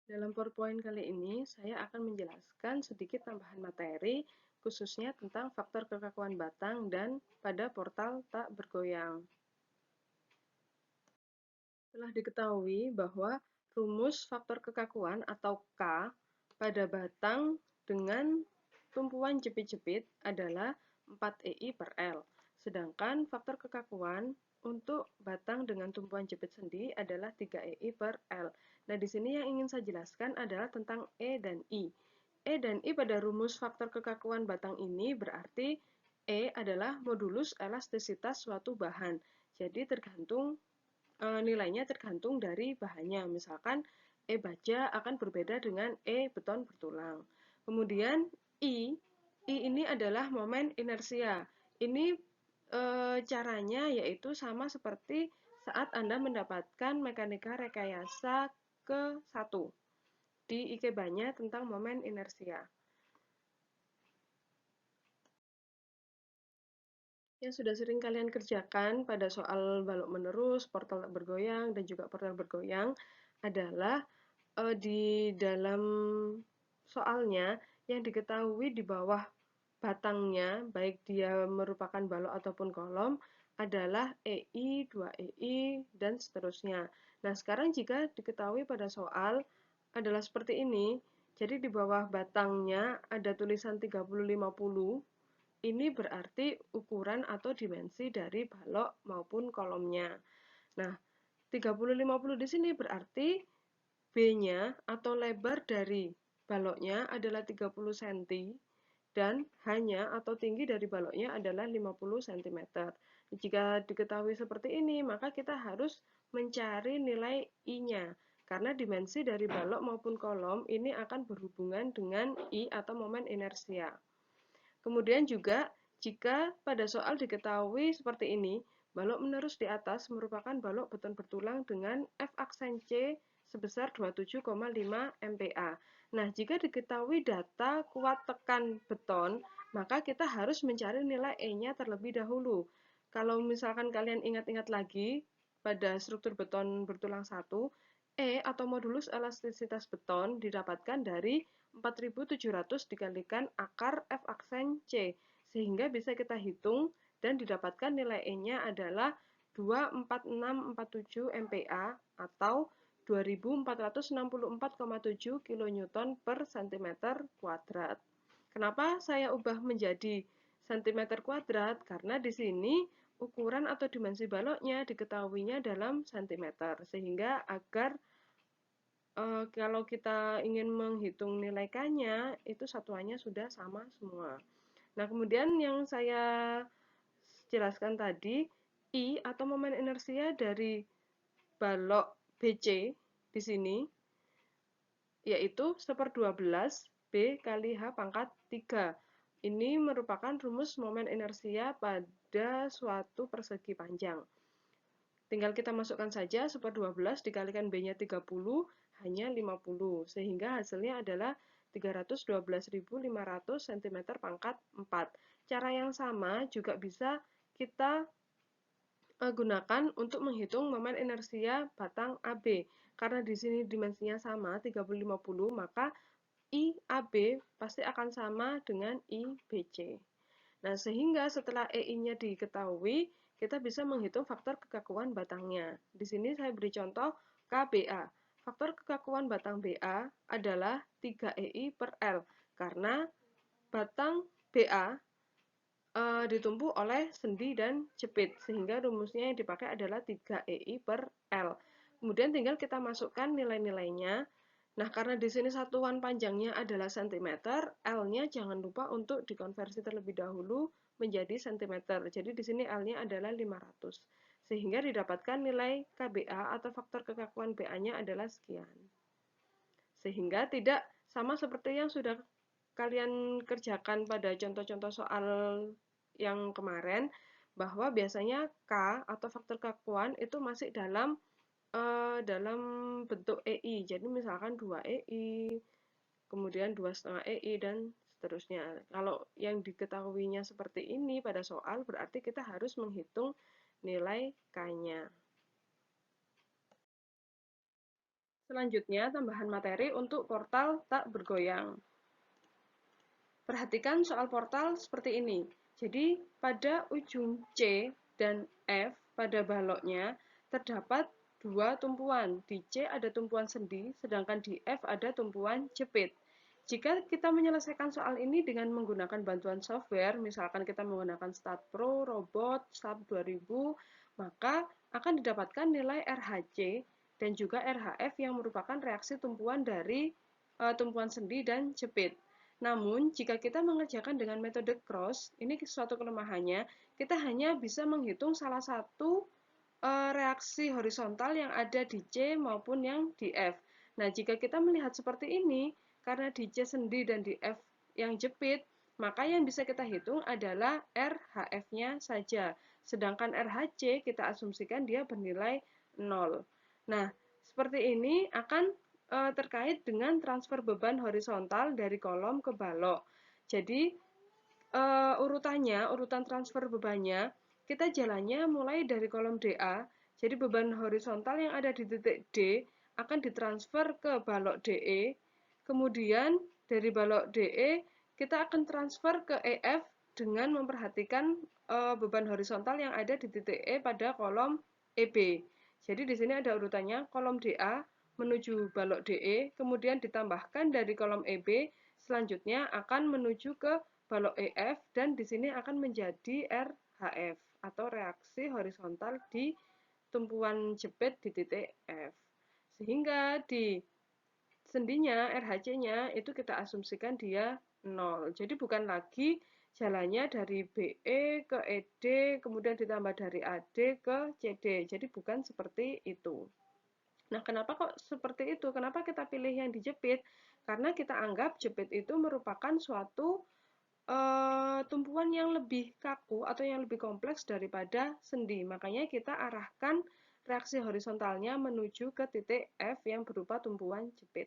Dalam PowerPoint kali ini, saya akan menjelaskan sedikit tambahan materi, khususnya tentang faktor kekakuan batang dan pada portal tak bergoyang. Telah diketahui bahwa rumus faktor kekakuan atau K pada batang dengan tumpuan jepit-jepit adalah 4EI per L. Sedangkan faktor kekakuan untuk batang dengan tumpuan jepit sendi adalah 3EI per L. Nah, di sini yang ingin saya jelaskan adalah tentang E dan I. E dan I pada rumus faktor kekakuan batang ini berarti E adalah modulus elastisitas suatu bahan. Jadi nilainya tergantung dari bahannya. Misalkan E baja akan berbeda dengan E beton bertulang. Kemudian I ini adalah momen inersia. Ini caranya yaitu sama seperti saat Anda mendapatkan mekanika rekayasa ke-1 di ikebanya tentang momen inersia. Yang sudah sering kalian kerjakan pada soal balok menerus, portal tak bergoyang, dan juga portal bergoyang adalah di dalam soalnya yang diketahui di bawah batangnya, baik dia merupakan balok ataupun kolom, adalah EI, 2EI, dan seterusnya. Nah, sekarang jika diketahui pada soal adalah seperti ini, jadi di bawah batangnya ada tulisan 30-50, ini berarti ukuran atau dimensi dari balok maupun kolomnya. Nah, 30-50 di sini berarti B-nya atau lebar dari baloknya adalah 30 cm dan H-nya atau tinggi dari baloknya adalah 50 cm. Jika diketahui seperti ini, maka kita harus mencari nilai I-nya. Karena dimensi dari balok maupun kolom ini akan berhubungan dengan I atau momen inersia. Kemudian juga, jika pada soal diketahui seperti ini, balok menerus di atas merupakan balok beton bertulang dengan F aksen C sebesar 27,5 MPa. Nah, jika diketahui data kuat tekan beton, maka kita harus mencari nilai E-nya terlebih dahulu. Kalau misalkan kalian ingat-ingat lagi, pada struktur beton bertulang 1, E atau modulus elastisitas beton didapatkan dari 4.700 dikalikan akar F aksen C, sehingga bisa kita hitung dan didapatkan nilai E-nya adalah 24647 MPa atau 2464,7 kN per cm kuadrat. Kenapa saya ubah menjadi cm kuadrat? Karena di sini ukuran atau dimensi baloknya diketahuinya dalam cm, sehingga agar kalau kita ingin menghitung nilai K-nya, itu satuannya sudah sama semua. Nah, kemudian yang saya jelaskan tadi, I atau momen inersia dari balok BC di sini, yaitu 1/12 B kali H pangkat 3. Ini merupakan rumus momen inersia pada suatu persegi panjang. Tinggal kita masukkan saja 1/12 dikalikan B-nya 30, hanya 50. Sehingga hasilnya adalah 312.500 cm pangkat 4. Cara yang sama juga bisa kita gunakan untuk menghitung momen inersia batang AB. Karena di sini dimensinya sama, 30-50, maka IAB pasti akan sama dengan IBC. Nah, sehingga setelah EI-nya diketahui, kita bisa menghitung faktor kekakuan batangnya. Di sini saya beri contoh KBA. Faktor kekakuan batang BA adalah 3EI per L, karena batang BA ditumpu oleh sendi dan jepit, sehingga rumusnya yang dipakai adalah 3EI per L. Kemudian tinggal kita masukkan nilai-nilainya. Nah, karena di sini satuan panjangnya adalah cm, L-nya jangan lupa untuk dikonversi terlebih dahulu menjadi cm. Jadi di sini L-nya adalah 500. Sehingga didapatkan nilai KBA atau faktor kekakuan BA-nya adalah sekian. Sehingga tidak sama seperti yang sudah kalian kerjakan pada contoh-contoh soal yang kemarin, bahwa biasanya K atau faktor kekakuan itu masih dalam bentuk EI. Jadi misalkan 2EI, kemudian 2,5 EI, dan seterusnya. Kalau yang diketahuinya seperti ini pada soal, berarti kita harus menghitung nilai K-nya. Selanjutnya, tambahan materi untuk portal tak bergoyang. Perhatikan soal portal seperti ini. Jadi, pada ujung C dan F pada baloknya terdapat dua tumpuan. Di C ada tumpuan sendi, sedangkan di F ada tumpuan jepit. Jika kita menyelesaikan soal ini dengan menggunakan bantuan software, misalkan kita menggunakan StatPro, Robot, SAP 2000, maka akan didapatkan nilai RHC dan juga RHF yang merupakan reaksi tumpuan dari tumpuan sendi dan jepit. Namun, jika kita mengerjakan dengan metode cross, ini suatu kelemahannya, kita hanya bisa menghitung salah satu reaksi horizontal yang ada di C maupun yang di F. Nah, jika kita melihat seperti ini, karena di C sendi dan di F yang jepit, maka yang bisa kita hitung adalah RHF-nya saja. Sedangkan RHC kita asumsikan dia bernilai 0. Nah, seperti ini akan terkait dengan transfer beban horizontal dari kolom ke balok. Jadi, urutan transfer bebannya, kita jalannya mulai dari kolom DA, jadi beban horizontal yang ada di titik D akan ditransfer ke balok DE, kemudian dari balok DE kita akan transfer ke EF dengan memperhatikan beban horizontal yang ada di titik E pada kolom EB. Jadi di sini ada urutannya kolom DA menuju balok DE, kemudian ditambahkan dari kolom EB, selanjutnya akan menuju ke balok EF dan di sini akan menjadi RHF atau reaksi horizontal di tumpuan jepit di titik F. Sehingga di sendinya RHC-nya itu kita asumsikan dia 0. Jadi bukan lagi jalannya dari BE ke ED kemudian ditambah dari AD ke CD. Jadi bukan seperti itu. Nah, kenapa kok seperti itu? Kenapa kita pilih yang dijepit? Karena kita anggap jepit itu merupakan suatu tumpuan yang lebih kaku atau yang lebih kompleks daripada sendi. Makanya kita arahkan reaksi horizontalnya menuju ke titik F yang berupa tumpuan jepit.